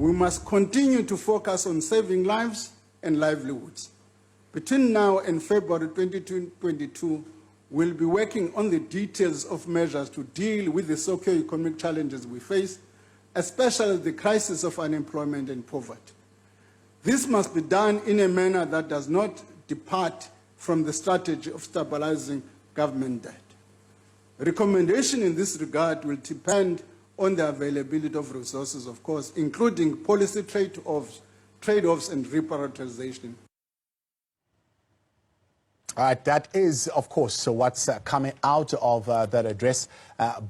We must continue to focus on saving lives and livelihoods. Between now and February 2022, we'll be working on the details of measures to deal with the socio-economic challenges we face, especially the crisis of unemployment and poverty. This must be done in a manner that does not depart from the strategy of stabilizing government debt. A recommendation in this regard will depend on the availability of resources, of course, including policy trade-offs and reprioritization. All right, that is, of course, what's coming out of that address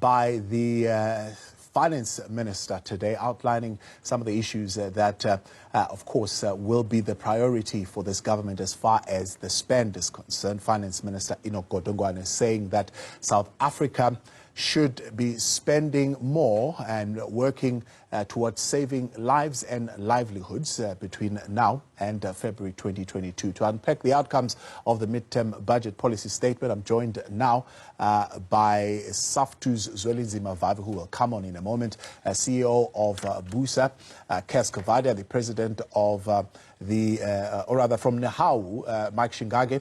by the Finance Minister today, outlining some of the issues that, of course, will be the priority for this government as far as the spend is concerned. Finance Minister Enoch Godongwana is saying that South Africa should be spending more and working towards saving lives and livelihoods between now and February 2022. To unpack the outcomes of the midterm budget policy statement, I'm joined now by SAFTU's Zwelinzima Vavi, who will come on in a moment, CEO of BUSA, Coovadia, the president of or rather from Nehawu, Mike Shingange.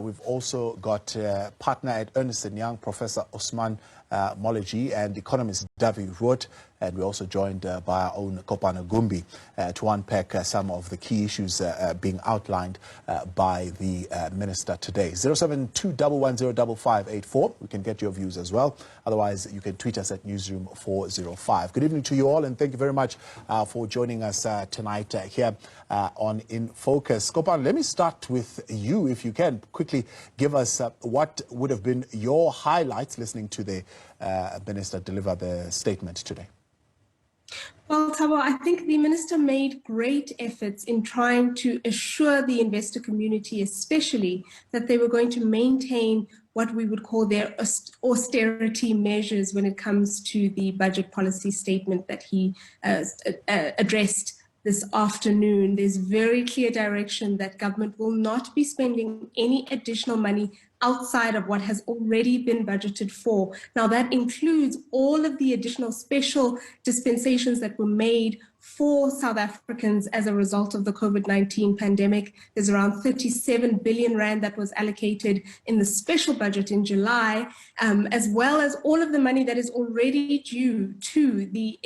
We've also got partner at Ernst & Young, Professor Osman Mology, and economist Dawie Roodt, and we're also joined by our own Kopana Gumbi to unpack some of the key issues being outlined by the minister today. 072-110-5584. We can get your views as well. Otherwise, you can tweet us at Newsroom 405. Good evening to you all, and thank you very much for joining us tonight here on In Focus. Kopan, let me start with you, if you can quickly give us what would have been your highlights listening to the minister deliver the statement today. Well, Thabo, I think the minister made great efforts in trying to assure the investor community, especially, that they were going to maintain what we would call their austerity measures when it comes to the budget policy statement that he addressed this afternoon. There's very clear direction that government will not be spending any additional money outside of what has already been budgeted for. Now, that includes all of the additional special dispensations that were made for South Africans as a result of the COVID-19 pandemic. There's around 37 billion rand that was allocated in the special budget in July, as well as all of the money that is already due to the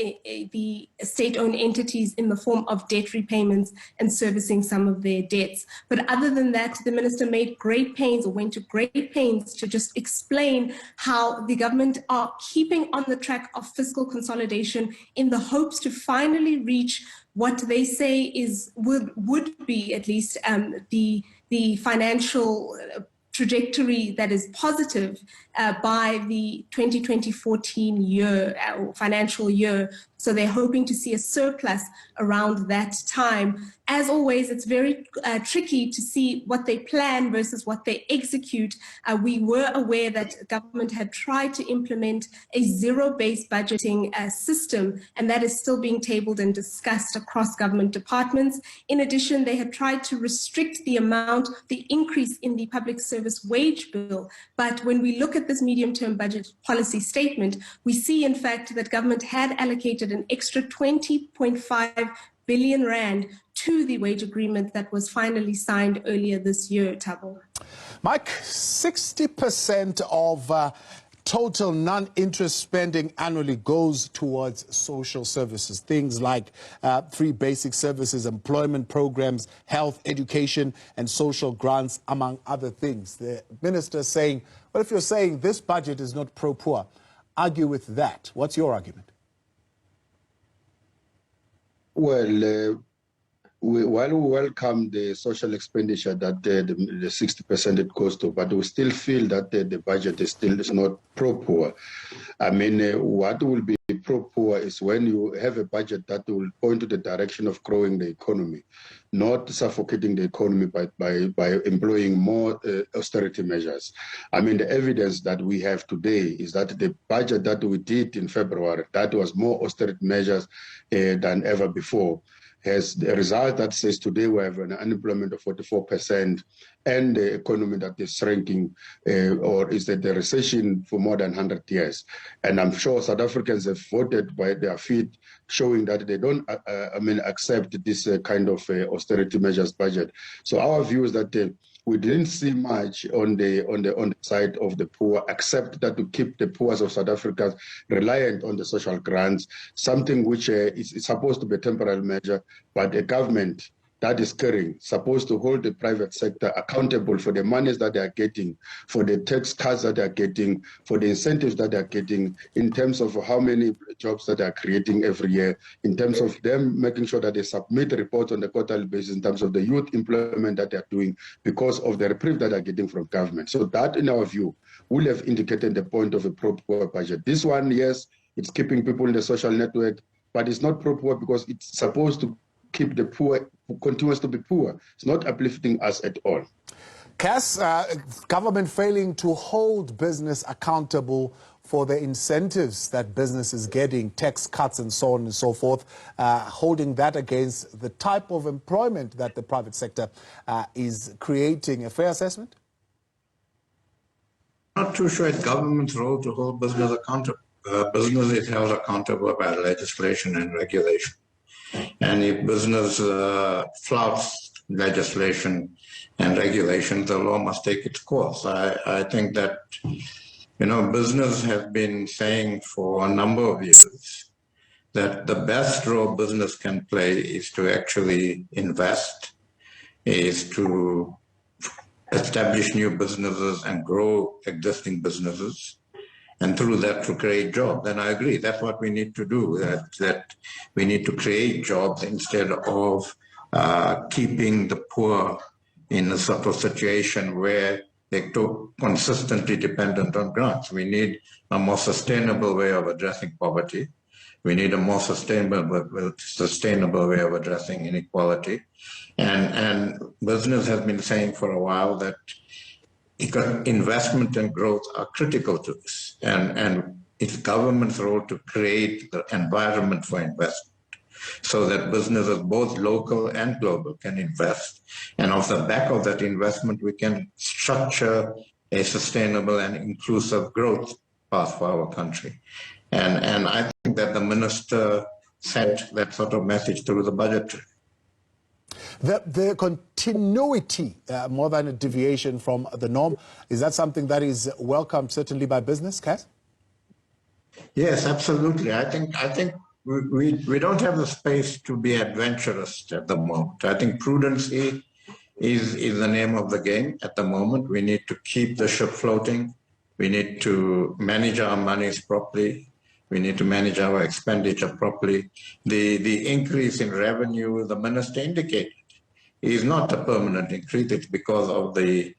state-owned entities in the form of debt repayments and servicing some of their debts. But other than that, the minister made great pains, or went to great pains, to just explain how the government are keeping on the track of fiscal consolidation in the hopes to finally reach what they say would be at least the financial trajectory that is positive by the 2020-14 financial year. So they're hoping to see a surplus around that time. As always, it's very tricky to see what they plan versus what they execute. We were aware that government had tried to implement a zero-based budgeting system, and that is still being tabled and discussed across government departments. In addition, they had tried to restrict the increase in the public service wage bill. But when we look at this medium-term budget policy statement, we see, in fact, that government had allocated an extra 20.5 billion rand to the wage agreement that was finally signed earlier this year, Thabo. Mike, 60% of total non-interest spending annually goes towards social services, things like free basic services, employment programs, health, education, and social grants, among other things. The minister is saying, well, if you're saying this budget is not pro-poor, argue with that. What's your argument? Well, while we welcome the social expenditure that the 60% it goes to, but we still feel that the budget is not pro-poor. I mean, what will be pro-poor is when you have a budget that will point to the direction of growing the economy, not suffocating the economy by employing more austerity measures. I mean, the evidence that we have today is that the budget that we did in February, that was more austerity measures than ever before. has a result that says today we have an unemployment of 44% and the economy that is shrinking, or is that the recession for more than 100 years. And I'm sure South Africans have voted by their feet, showing that they don't accept this kind of austerity measures budget. So our view is that we didn't see much on the side of the poor, except that to keep the poor of South Africa reliant on the social grants, something which is supposed to be a temporary measure, but a government that is caring, supposed to hold the private sector accountable for the monies that they are getting, for the tax cuts that they are getting, for the incentives that they are getting, in terms of how many jobs that they are creating every year, in terms of them making sure that they submit reports on a quarterly basis, in terms of the youth employment that they are doing, because of the reprieve that they are getting from government. So that, in our view, will have indicated the point of a pro-poor budget. This one, yes, it's keeping people in the social network, but it's not pro-poor because it's supposed to keep the poor who continues to be poor. It's not uplifting us at all. Cass, government failing to hold business accountable for the incentives that business is getting, tax cuts and so on and so forth, holding that against the type of employment that the private sector is creating. A fair assessment? Not too sure it's government's role to hold business accountable. Business is held accountable by legislation and regulation. And if business flouts legislation and regulation, the law must take its course. I think that, business has been saying for a number of years that the best role business can play is to actually invest, is to establish new businesses and grow existing businesses, and through that to create jobs. And I agree, that's what we need to do, that we need to create jobs instead of keeping the poor in a sort of situation where they're consistently dependent on grants. We need a more sustainable way of addressing poverty. We need a more sustainable way of addressing inequality. And business has been saying for a while that investment and growth are critical to this, and it's government's role to create the environment for investment so that businesses, both local and global, can invest. And off the back of that investment, we can structure a sustainable and inclusive growth path for our country. And I think that the minister sent that sort of message through the budget. The continuity, more than a deviation from the norm, is that something that is welcomed certainly by business, Cass? Yes, absolutely. I think we don't have the space to be adventurous at the moment. I think prudence is the name of the game at the moment. We need to keep the ship floating. We need to manage our monies properly. We need to manage our expenditure properly. The increase in revenue, the minister indicated, is not a permanent increase. It's because of the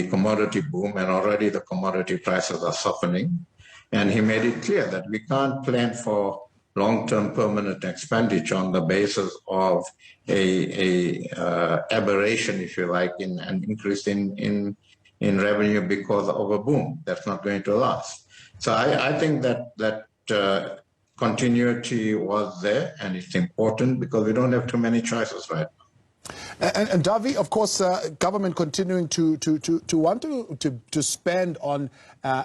commodity boom, and already the commodity prices are softening. And he made it clear that we can't plan for long-term permanent expenditure on the basis of a aberration, if you like, in an increase in revenue because of a boom. That's not going to last. So I think that continuity was there, and it's important because we don't have too many choices right now. And Dawie, of course, government continuing to want to spend on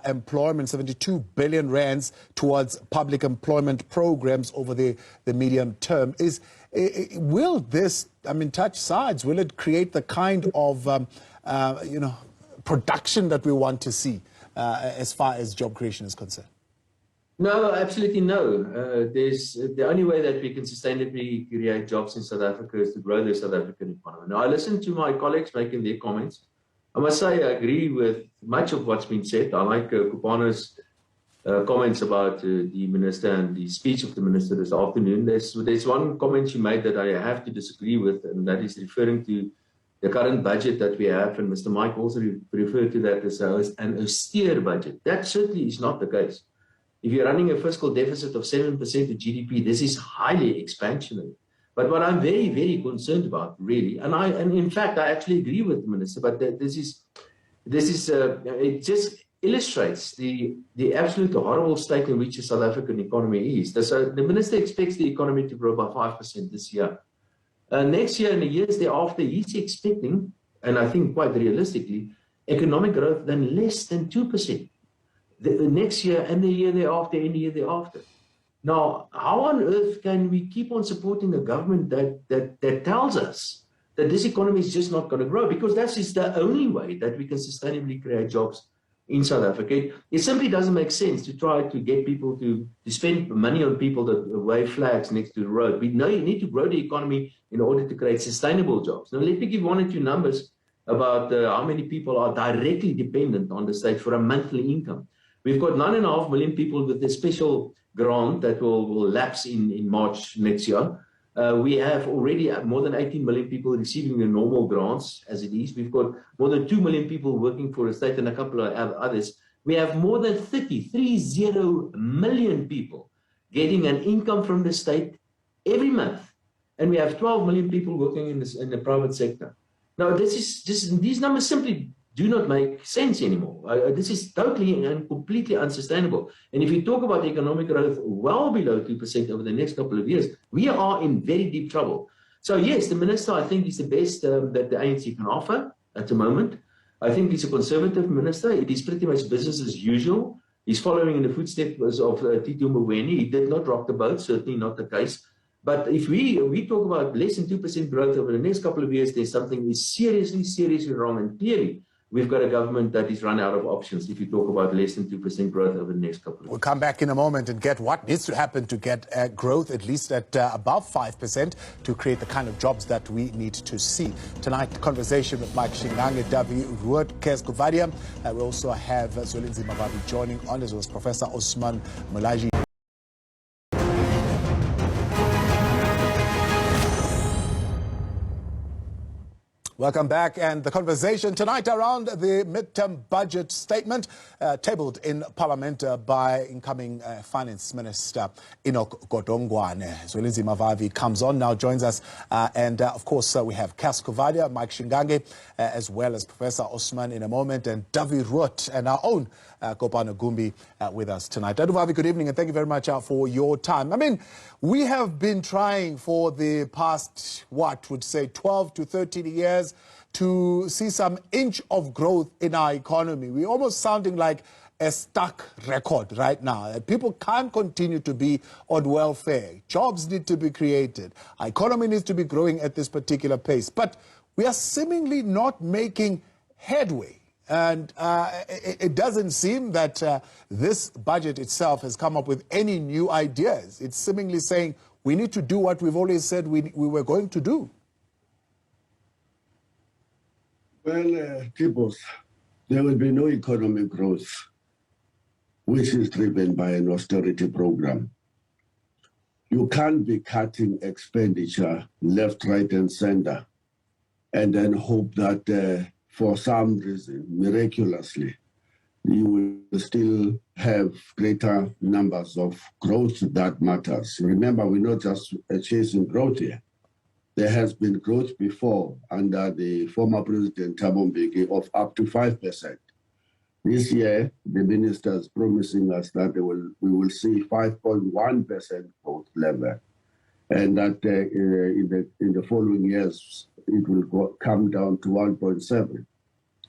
employment, 72 billion rands towards public employment programs over the medium term. Will this, touch sides? Will it create the kind of production that we want to see as far as job creation is concerned? No, absolutely no. The only way that we can sustainably create jobs in South Africa is to grow the South African economy. Now, I listened to my colleagues making their comments. I must say I agree with much of what's been said. I like Koovaadia's comments about the minister and the speech of the minister this afternoon. There's one comment she made that I have to disagree with, and that is referring to the current budget that we have. And Mr. Mike also referred to that as an austere budget. That certainly is not the case. If you're running a fiscal deficit of 7% of GDP, this is highly expansionary. But what I'm very, very concerned about, really, and in fact, I actually agree with the minister, but it just illustrates the absolute horrible state in which the South African economy is. The minister expects the economy to grow by 5% this year. Next year and the years thereafter, he's expecting, and I think quite realistically, economic growth than less than 2%. The next year and the year thereafter and the year thereafter. Now, how on earth can we keep on supporting a government that tells us that this economy is just not going to grow? Because that is the only way that we can sustainably create jobs in South Africa. It simply doesn't make sense to try to get people to spend money on people that wave flags next to the road. We know you need to grow the economy in order to create sustainable jobs. Now, let me give one or two numbers about how many people are directly dependent on the state for a monthly income. We've got 9.5 million people with a special grant that will lapse in March next year. We have already more than 18 million people receiving the normal grants as it is. We've got more than 2 million people working for the state and a couple of others. We have more than 30 million people getting an income from the state every month. And we have 12 million people working in the private sector. Now, these numbers simply do not make sense anymore. This is totally and completely unsustainable. And if you talk about economic growth well below 2% over the next couple of years, we are in very deep trouble. So yes, the minister, I think, is the best that the ANC can offer at the moment. I think he's a conservative minister. It is pretty much business as usual. He's following in the footsteps of Tito Mboweni. He did not rock the boat, certainly not the case. But if we talk about less than 2% growth over the next couple of years, there's something is seriously wrong. And clearly, we've got a government that is run out of options if you talk about less than 2% growth over the next couple of years. We'll come back in a moment and get what needs to happen to get growth, at least at above 5%, to create the kind of jobs that we need to see. Tonight, conversation with Mike Shingange, Dawie, Roodt, Coovadia. We also have Zwelinzima Mabavi joining on, as well as Professor Osman Mulaji. Welcome back, and the conversation tonight around the midterm budget statement tabled in Parliament by incoming Finance Minister Enoch Godongwana. Zwelinzima Mabavi comes on now, joins us, and of course we have Coovadia, Mike Shingange, as well as Professor Osman in a moment, and Dawie Roodt, and our own Kopano Gumbi with us tonight. Mabavi, good evening, and thank you very much for your time. I mean, we have been trying for the past, would say 12 to 13 years to see some inch of growth in our economy. We're almost sounding like a stuck record right now. People can't continue to be on welfare. Jobs need to be created. Our economy needs to be growing at this particular pace. But we are seemingly not making headway. And it doesn't seem that this budget itself has come up with any new ideas. It's seemingly saying we need to do what we've always said we were going to do. Well, Kibos, there will be no economic growth which is driven by an austerity program. You can't be cutting expenditure left, right, and center and then hope that for some reason, miraculously, you will still have greater numbers of growth that matters. Remember, we're not just chasing growth here. There has been growth before under the former President Thabo Mbeki of up to 5%. This year, the minister is promising us that we will see 5.1% growth level, and that in the following years, it will come down to 1.7.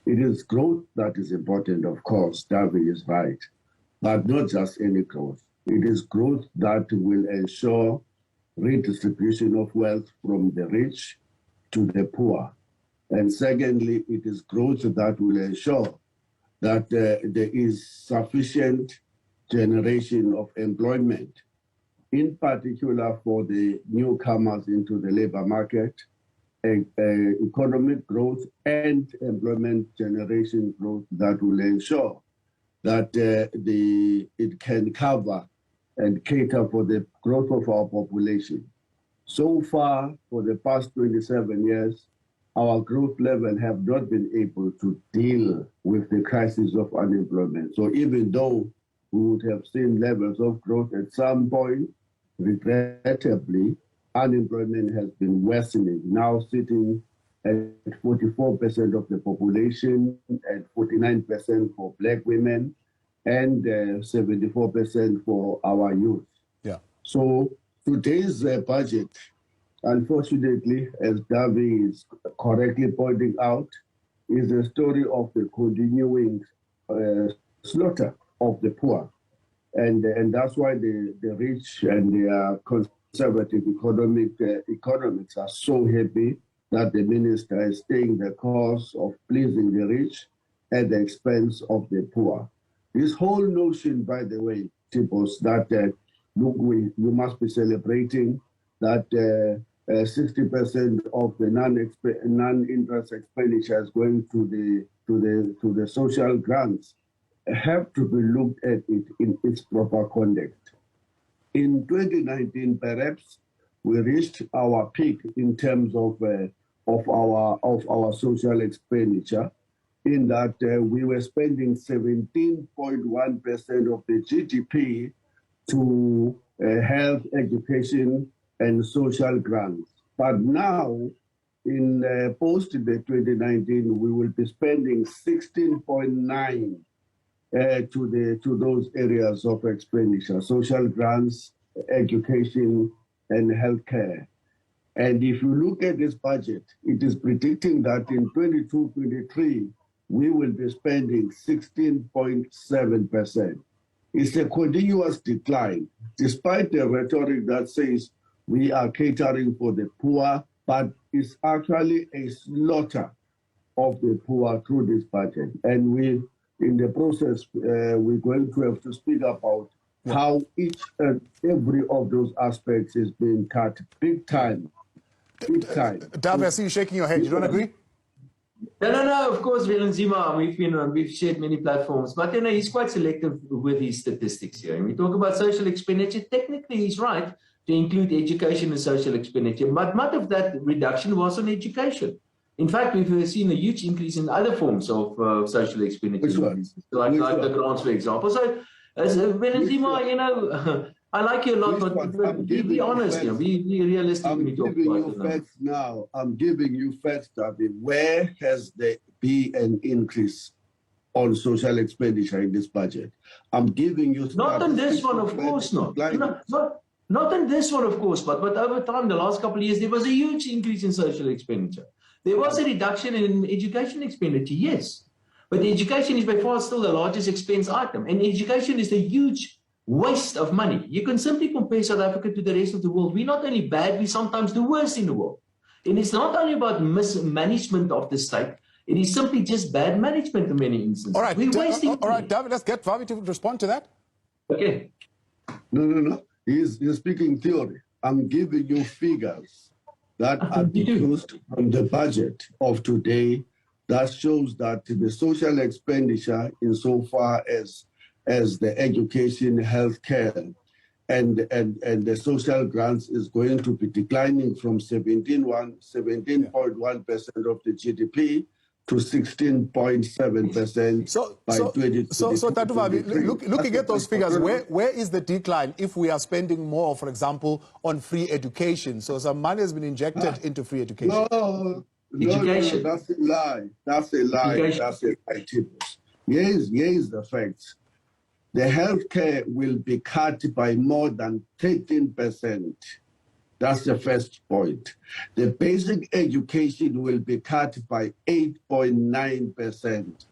It is growth that is important, of course, Dawie is right, but not just any growth. It is growth that will ensure redistribution of wealth from the rich to the poor. And secondly, it is growth that will ensure that there is sufficient generation of employment, in particular for the newcomers into the labor market, economic growth and employment generation growth that will ensure that it can cover and cater for the growth of our population. So far, for the past 27 years, our growth level have not been able to deal with the crisis of unemployment. So even though we would have seen levels of growth at some point, regrettably, unemployment has been worsening, now sitting at 44% of the population, and 49% for Black women, and 74% for our youth. Yeah. So today's budget unfortunately, as Dawie is correctly pointing out, is a story of the continuing slaughter of the poor. And that's why the rich and the conservative economics are so happy that the minister is staying the course of pleasing the rich at the expense of the poor. This whole notion, by the way, Tipos, that look, we must be celebrating that 60% of the non-interest expenditure is going to the social grants, have to be looked at it in its proper context. In 2019, perhaps we reached our peak in terms of our social expenditure, in that we were spending 17.1% of the GDP to health, education, and social grants. But now, in post the 2019, we will be spending 16.9 to those areas of expenditure: social grants, education, and healthcare. And if you look at this budget, it is predicting that in 22-23, we will be spending 16.7%. It's a continuous decline, despite the rhetoric that says we are catering for the poor, but it's actually a slaughter of the poor through this budget. And we, in the process, we're going to have to speak about how each and every of those aspects is being cut big time. Big time. Dawie, I see you shaking your head. You don't agree? No, of course, Zima, we've shared many platforms, but he's quite selective with his statistics here. And we talk about social expenditure. Technically, he's right to include education and social expenditure, but much of that reduction was on education. In fact, we've seen a huge increase in other forms of social expenditure, like the grants, for example. So, Zima, I like you a lot, but be honest, be realistic when you talk about it. I'm giving you facts, Dawie. Where has there been an increase on social expenditure in this budget? I'm giving you... Not on this one, of course not. Not on this one, of course, but over time, the last couple of years, there was a huge increase in social expenditure. There was a reduction in education expenditure, yes. But education is by far still the largest expense item. And education is a huge waste of money. You can simply compare South Africa to the rest of the world. We're not only bad, we're sometimes the worst in the world. And it's not only about mismanagement of the state, it is simply just bad management in many instances. All right, we're wasting all right, Dawie, let's get Dawie to respond to that. Okay. No. He's speaking theory. I'm giving you figures that are deduced from the budget of today that shows that the social expenditure insofar as the education, healthcare, and the social grants is going to be declining from 17.1% of the GDP to 16.7% by 2023. So Tatuva, looking at those figures, where is the decline if we are spending more, for example, on free education? So some money has been injected into free education. No, that's a lie. That's a lie. Here is the facts. The healthcare will be cut by more than 13%. That's the first point. The basic education will be cut by 8.9%.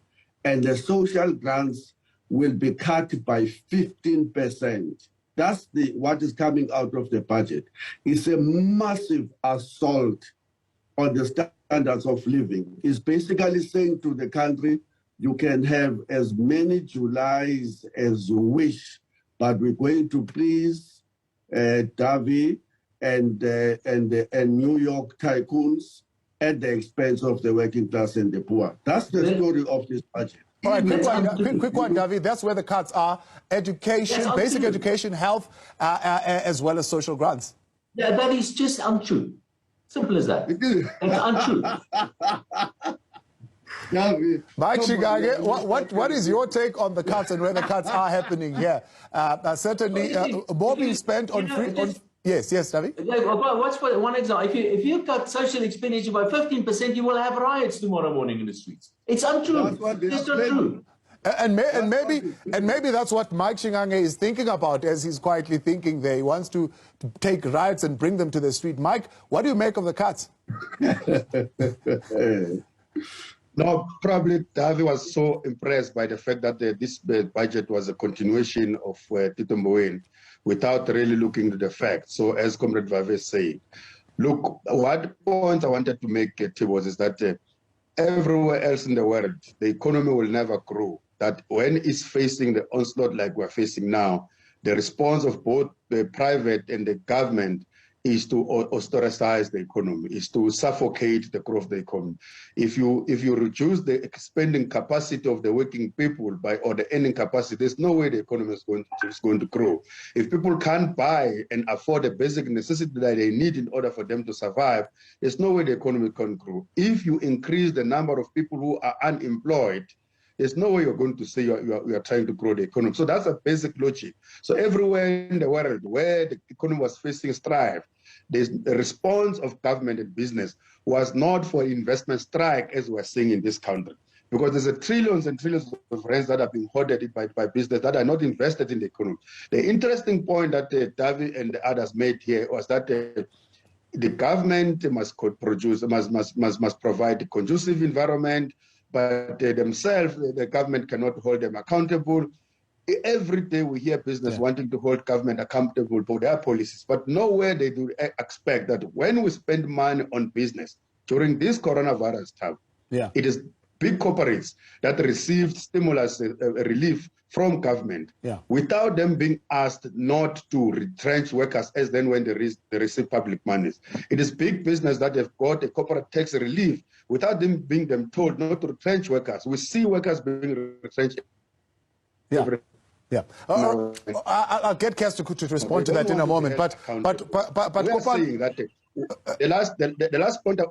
And the social grants will be cut by 15%. That's what is coming out of the budget. It's a massive assault on the standards of living. It's basically saying to the country, you can have as many Julys as you wish, but we're going to please Dawie and New York tycoons at the expense of the working class and the poor. That's the story of this budget. All right, quick one, Dawie. That's where the cuts are: education, basic education, health, as well as social grants. Yeah, that is just untrue. Simple as that. It's untrue. Mike Shingange, what is your take on the cuts and where the cuts are happening here? Certainly, more being spent on free... Yes, Dawie? What's for one example? If you cut social expenditure by 15%, you will have riots tomorrow morning in the streets. It's untrue. It's not true. And maybe that's what Mike Shingange is thinking about as he's quietly thinking there. He wants to take riots and bring them to the street. Mike, what do you make of the cuts? No, probably Dawie was so impressed by the fact that this budget was a continuation of Tito Mboweni without really looking at the facts. So as Comrade Vave said, look, what point I wanted to make, Tibos, is that everywhere else in the world, the economy will never grow. That when it's facing the onslaught like we're facing now, the response of both the private and the government is to ostracize the economy, is to suffocate the growth of the economy. If you reduce the spending capacity of the working people or the earning capacity, there's no way the economy is going to grow. If people can't buy and afford the basic necessity that they need in order for them to survive, there's no way the economy can grow. If you increase the number of people who are unemployed, there's no way you're going to say you are trying to grow the economy. So that's a basic logic. So everywhere in the world where the economy was facing strife, the response of government and business was not for investment strike as we're seeing in this country. Because there's trillions and trillions of rands that are being hoarded by business that are not invested in the economy. The interesting point that Dawie and the others made here was that the government must provide a conducive environment, but themselves, the government cannot hold them accountable. Every day we hear business wanting to hold government accountable for their policies, but nowhere they do expect that when we spend money on business during this coronavirus time, it is big corporates that received stimulus relief from government without them being asked not to retrench workers as then when they receive public monies. It is big business that have got a corporate tax relief without them being told not to retrench workers. We see workers being retrenched. I'll get Cass to respond to that in a moment. But we are saying that the last point I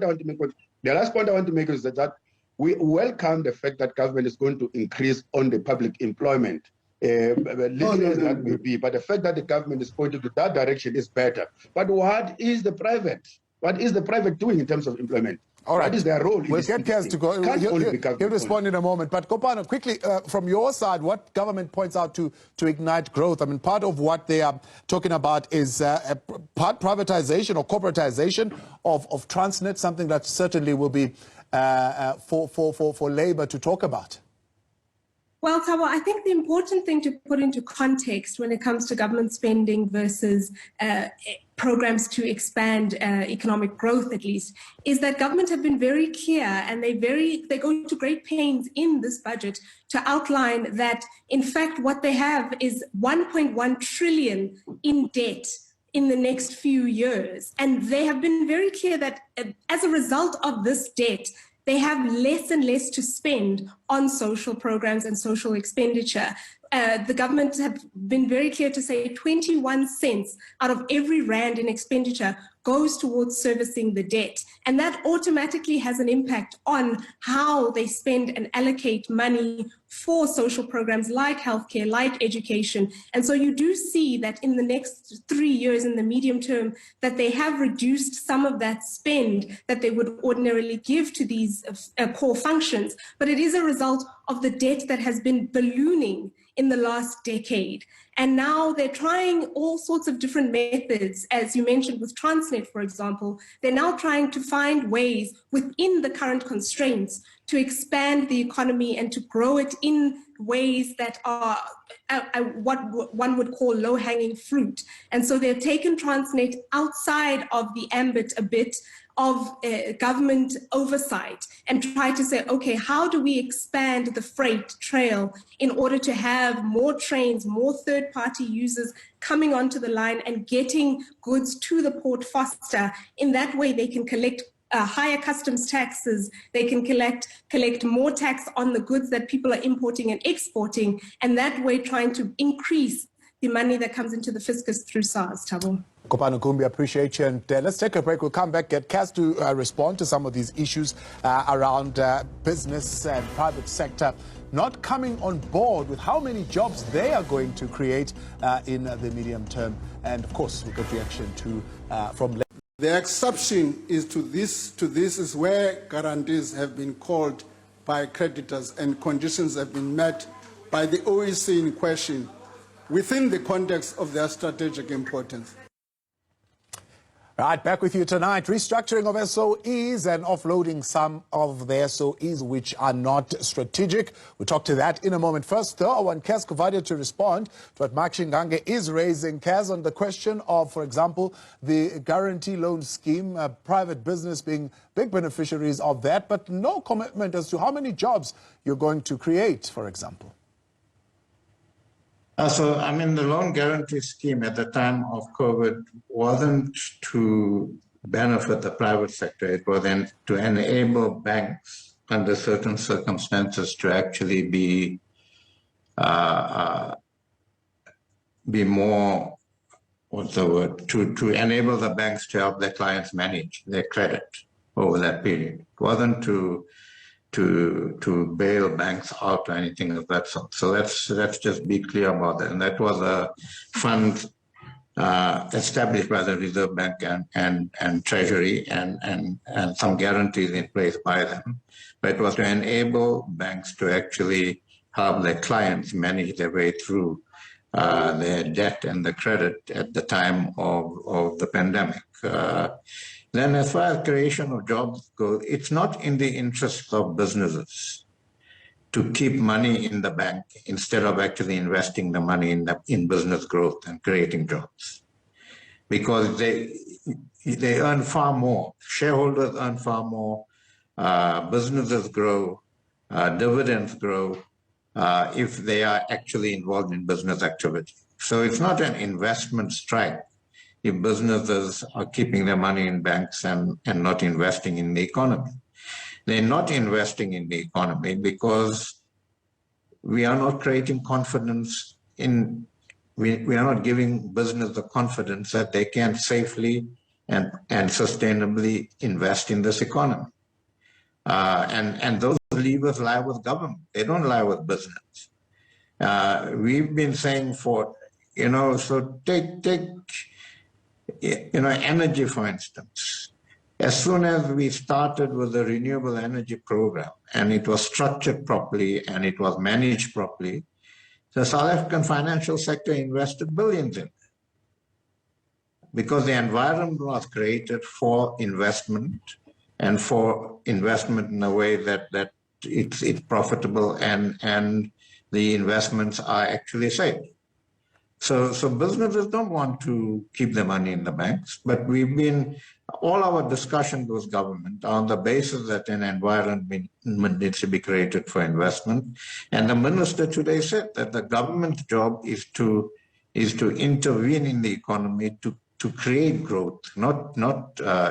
want to make is that we welcome the fact that government is going to increase on the public employment, little as that may be. But the fact that the government is pointing to that direction is better. But what is the private? What is the private doing in terms of employment? All right. What is their role? We'll get Cass to go. He'll respond in a moment. But Kopano, quickly, from your side, what government points out to ignite growth? I mean, part of what they are talking about is part privatization or corporatization of Transnet, something that certainly will be for Labour to talk about. Well, Thabo, I think the important thing to put into context when it comes to government spending versus programs to expand economic growth, at least, is that government have been very clear and they go to great pains in this budget to outline that, in fact, what they have is 1.1 trillion in debt in the next few years. And they have been very clear that as a result of this debt, they have less and less to spend on social programs and social expenditure. The government have been very clear to say 21 cents out of every rand in expenditure goes towards servicing the debt. And that automatically has an impact on how they spend and allocate money for social programs like healthcare, like education. And so you do see that in the next 3 years, in the medium term, that they have reduced some of that spend that they would ordinarily give to these core functions. But it is a result of the debt that has been ballooning in the last decade. And now they're trying all sorts of different methods, as you mentioned with Transnet, for example. They're now trying to find ways within the current constraints to expand the economy and to grow it in ways that are what one would call low-hanging fruit. And so they've taken Transnet outside of the ambit a bit of government oversight and try to say, okay, how do we expand the freight trail in order to have more trains, more third-party users coming onto the line and getting goods to the port faster? In that way, they can collect higher customs taxes, they can collect more tax on the goods that people are importing and exporting, and that way trying to increase the money that comes into the fiscus through SARS, Thabo. Kopano Kumbi, appreciate you. And let's take a break. We'll come back, get Cass to respond to some of these issues around business and private sector not coming on board with how many jobs they are going to create in the medium term. And of course, we'll get reaction from... The exception is to this is where guarantees have been called by creditors and conditions have been met by the OEC in question within the context of their strategic importance. All right, back with you tonight. Restructuring of SOEs and offloading some of the SOEs which are not strategic. We'll talk to that in a moment. First, though, I want Coovadia to respond to what Mark Shingange is raising. Kaz, on the question of, for example, the guarantee loan scheme, private business being big beneficiaries of that, but no commitment as to how many jobs you're going to create, for example. The loan guarantee scheme at the time of COVID wasn't to benefit the private sector. It was to enable banks under certain circumstances to actually be more, to enable the banks to help their clients manage their credit over that period. It wasn't to bail banks out or anything of that sort. So let's just be clear about that. And that was a fund established by the Reserve Bank and Treasury and some guarantees in place by them. But it was to enable banks to actually help their clients manage their way through their debt and the credit at the time of the pandemic. Then as far as creation of jobs goes, it's not in the interest of businesses to keep money in the bank instead of actually investing the money in business growth and creating jobs. Because they earn far more, shareholders earn far more, businesses grow, dividends grow if they are actually involved in business activity. So it's not an investment strike if businesses are keeping their money in banks and not investing in the economy. They're not investing in the economy because we are not creating confidence we are not giving business the confidence that they can safely and sustainably invest in this economy. And those levers lie with government. They don't lie with business. We've been saying so take energy, for instance. As soon as we started with the renewable energy program and it was structured properly and it was managed properly, the South African financial sector invested billions in it because the environment was created for investment and for investment in a way that it's profitable and the investments are actually safe. So businesses don't want to keep their money in the banks, but all our discussions with government are on the basis that an environment needs to be created for investment. And the minister today said that the government's job is to intervene in the economy to create growth, not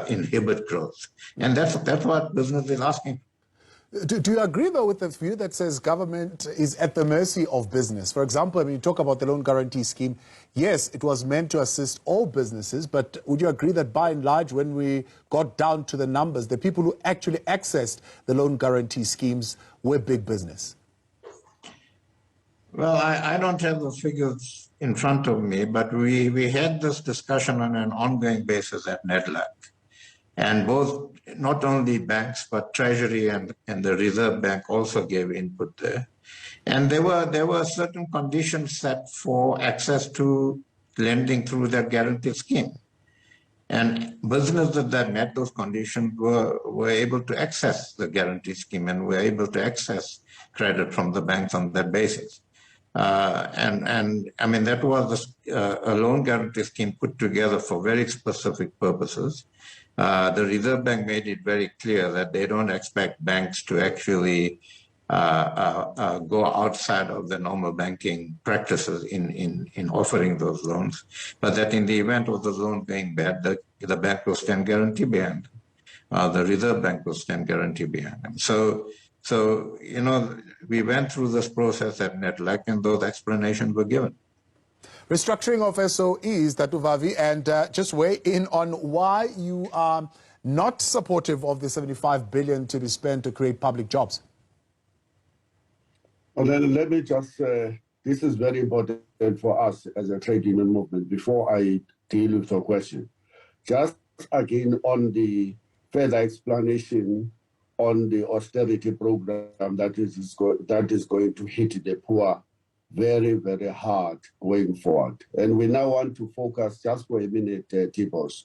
inhibit growth. And that's what business is asking. Do you agree, though, with the view that says government is at the mercy of business? For example, when you talk about the loan guarantee scheme, yes, it was meant to assist all businesses, but would you agree that by and large, when we got down to the numbers, the people who actually accessed the loan guarantee schemes were big business? Well, I don't have the figures in front of me, but we had this discussion on an ongoing basis at NEDLAC. And both, not only banks, but Treasury and the Reserve Bank also gave input there. And there were certain conditions set for access to lending through that guarantee scheme. And businesses that met those conditions were able to access the guarantee scheme and were able to access credit from the banks on that basis. That was a loan guarantee scheme put together for very specific purposes. The Reserve Bank made it very clear that they don't expect banks to actually go outside of the normal banking practices in offering those loans, but that in the event of the loan going bad, the bank will stand guarantee behind them. The Reserve Bank will stand guarantee behind them. So we went through this process at NEDLAC and those explanations were given. Restructuring of SOEs, Tatuvavi, and just weigh in on why you are not supportive of the 75 billion to be spent to create public jobs. Well, then let me just say, this is very important for us as a trade union movement before I deal with your question. Just again on the further explanation on the austerity program that is going to hit the poor very, very hard going forward. And we now want to focus just for a minute, Tipos,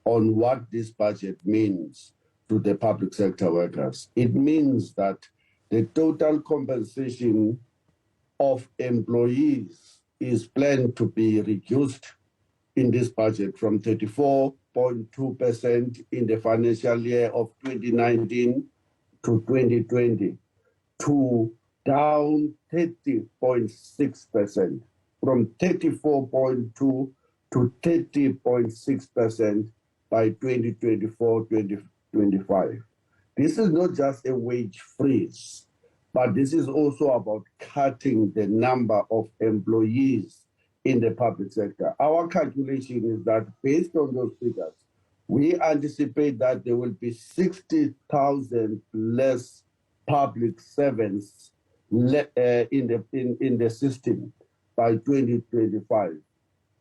on what this budget means to the public sector workers. It means that the total compensation of employees is planned to be reduced in this budget from 34.2% in the financial year of 2019 to 2020 to down 30.6%, from 34.2 to 30.6% by 2024-2025. This is not just a wage freeze, but this is also about cutting the number of employees in the public sector. Our calculation is that based on those figures, we anticipate that there will be 60,000 less public servants in the system by 2025.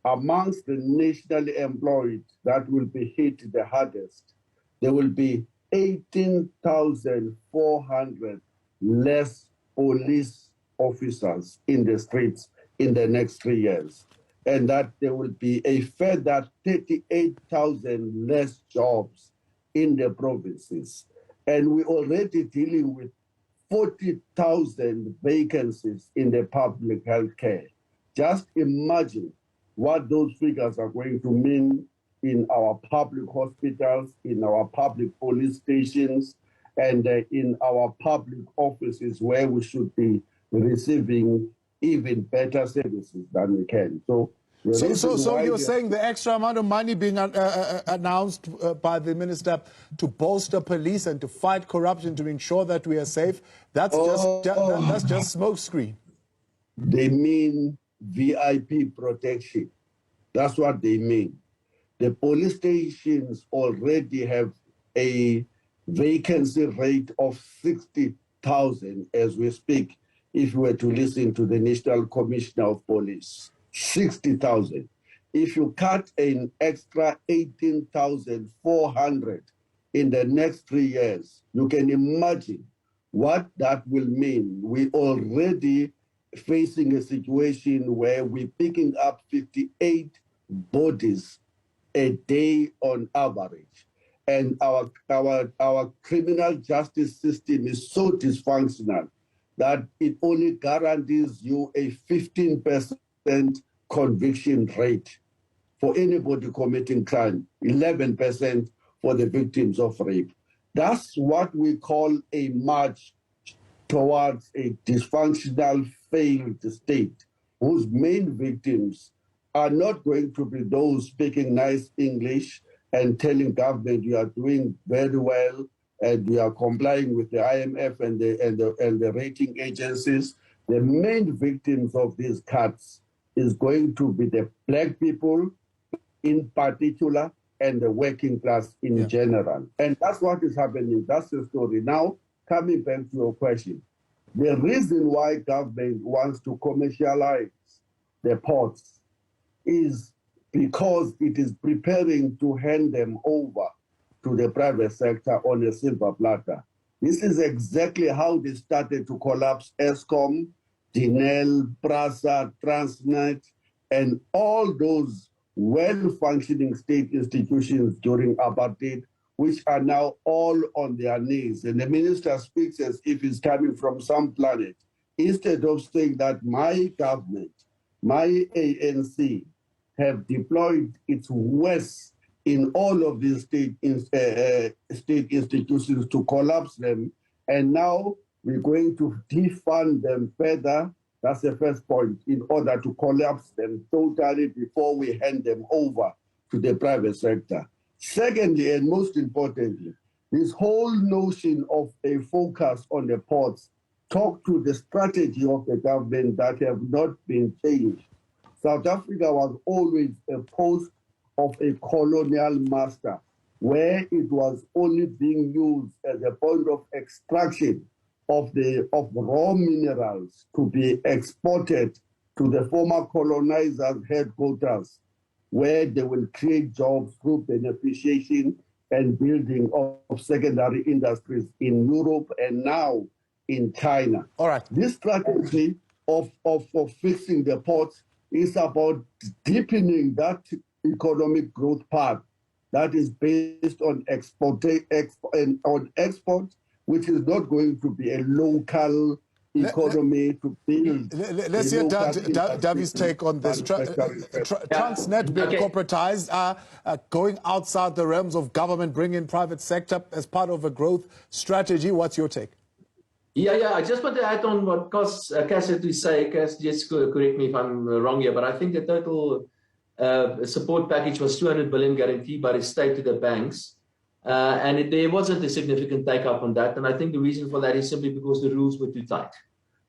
Amongst the nationally employed that will be hit the hardest, there will be 18,400 less police officers in the streets in the next 3 years, and that there will be a further 38,000 less jobs in the provinces. And we're already dealing with 40,000 vacancies in the public health care. Just imagine what those figures are going to mean in our public hospitals, in our public police stations, and in our public offices where we should be receiving even better services than we can. So you're saying the extra amount of money being announced by the minister to bolster police and to fight corruption, to ensure that we are safe, that's just smokescreen. They mean VIP protection. That's what they mean. The police stations already have a vacancy rate of 60,000 as we speak, if you were to listen to the National Commissioner of Police. 60,000. If you cut an extra 18,400 in the next 3 years, you can imagine what that will mean. We're already facing a situation where we're picking up 58 bodies a day on average. And our criminal justice system is so dysfunctional that it only guarantees you a 15% conviction rate for anybody committing crime, 11% for the victims of rape. That's what we call a march towards a dysfunctional, failed state, whose main victims are not going to be those speaking nice English and telling government you are doing very well and you are complying with the IMF and the rating agencies. The main victims of these cuts is going to be the black people in particular and the working class in general. And that's what is happening. That's the story. Now, coming back to your question, the reason why government wants to commercialize the ports is because it is preparing to hand them over to the private sector on a silver platter. This is exactly how they started to collapse Eskom, Dinel, Prasa, Transnet, and all those well-functioning state institutions during apartheid, which are now all on their knees. And the minister speaks as if he's coming from some planet, instead of saying that my government, my ANC, have deployed its worst in all of these state institutions to collapse them. And now we're going to defund them further. That's the first point, in order to collapse them totally before we hand them over to the private sector. Secondly, and most importantly, this whole notion of a focus on the ports talk to the strategy of the government that have not been changed. South Africa was always a post of a colonial master, where it was only being used as a point of extraction of raw minerals to be exported to the former colonizers' headquarters, where they will create jobs through beneficiation and building of secondary industries in Europe and now in China. All right. This strategy of fixing the ports is about deepening that economic growth path that is based on export, which is not going to be a local economy to build. Let's hear Dawie's take on this. Transnet being corporatized, going outside the realms of government, bringing in private sector as part of a growth strategy. What's your take? Yeah. I just want to add on what Cass had to say. Cass, just correct me if I'm wrong here, but I think the total support package was 200 billion guaranteed by the state to the banks. And there wasn't a significant take-up on that. And I think the reason for that is simply because the rules were too tight.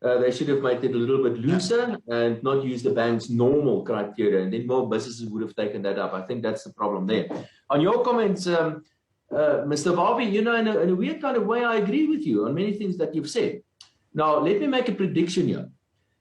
They should have made it a little bit looser and not use the bank's normal criteria. And then more businesses would have taken that up. I think that's the problem there. On your comments, Mr. Bobby, you know, in a weird kind of way, I agree with you on many things that you've said. Now, let me make a prediction here.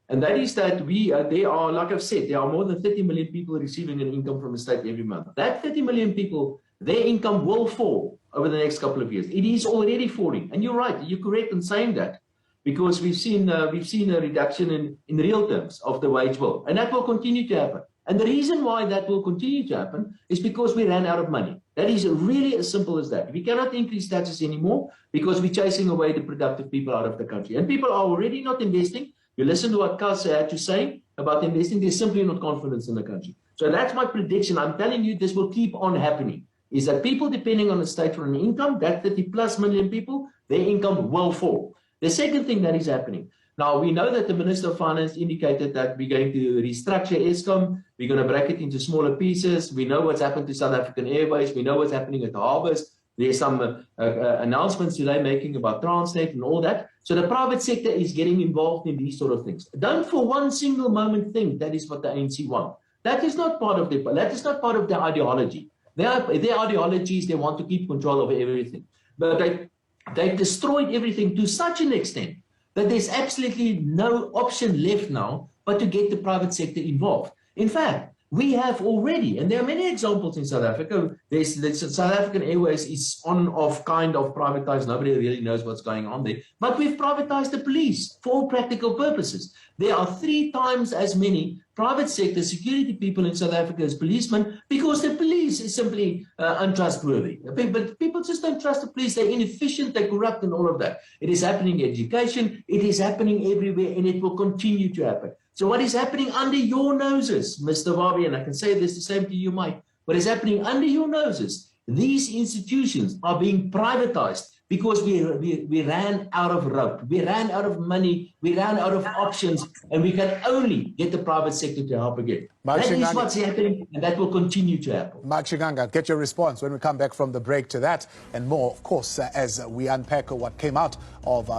And that is that there are, like I've said, there are more than 30 million people receiving an income from the state every month. That 30 million people, their income will fall over the next couple of years. It is already falling. And you're right, you're correct in saying that, because we've seen a reduction in real terms of the wage bill. And that will continue to happen. And the reason why that will continue to happen is because we ran out of money. That is really as simple as that. We cannot increase taxes anymore because we're chasing away the productive people out of the country. And people are already not investing. You listen to what Cass had to say about investing, there's simply not confidence in the country. So that's my prediction. I'm telling you, this will keep on happening, is that people depending on the state for an income, that 30 plus million people, their income will fall. The second thing that is happening, now we know that the Minister of Finance indicated that we're going to restructure Eskom, we're going to break it into smaller pieces. We know what's happened to South African Airways, we know what's happening at the harbours. There's some announcements today making about Transnet and all that. So the private sector is getting involved in these sort of things. Don't for one single moment think that is what the ANC want. That is not part of their ideology. Their ideology is they want to keep control over everything. But they've destroyed everything to such an extent that there's absolutely no option left now but to get the private sector involved. In fact, we have already, and there are many examples in South Africa. South African Airways is on-off kind of privatized. Nobody really knows what's going on there. But we've privatized the police for all practical purposes. There are 3 times as many private sector security people in South Africa as policemen because the police is simply untrustworthy. But people just don't trust the police. They're inefficient, they're corrupt and all of that. It is happening in education. It is happening everywhere and it will continue to happen. So what is happening under your noses, Mr. Bobby, and I can say this the same to you, Mike, what is happening under your noses, these institutions are being privatized because we ran out of rope, we ran out of money, we ran out of options, and we can only get the private sector to help again. That is what's happening, and that will continue to happen. Mark Shingange, get your response when we come back from the break to that and more, of course, as we unpack what came out of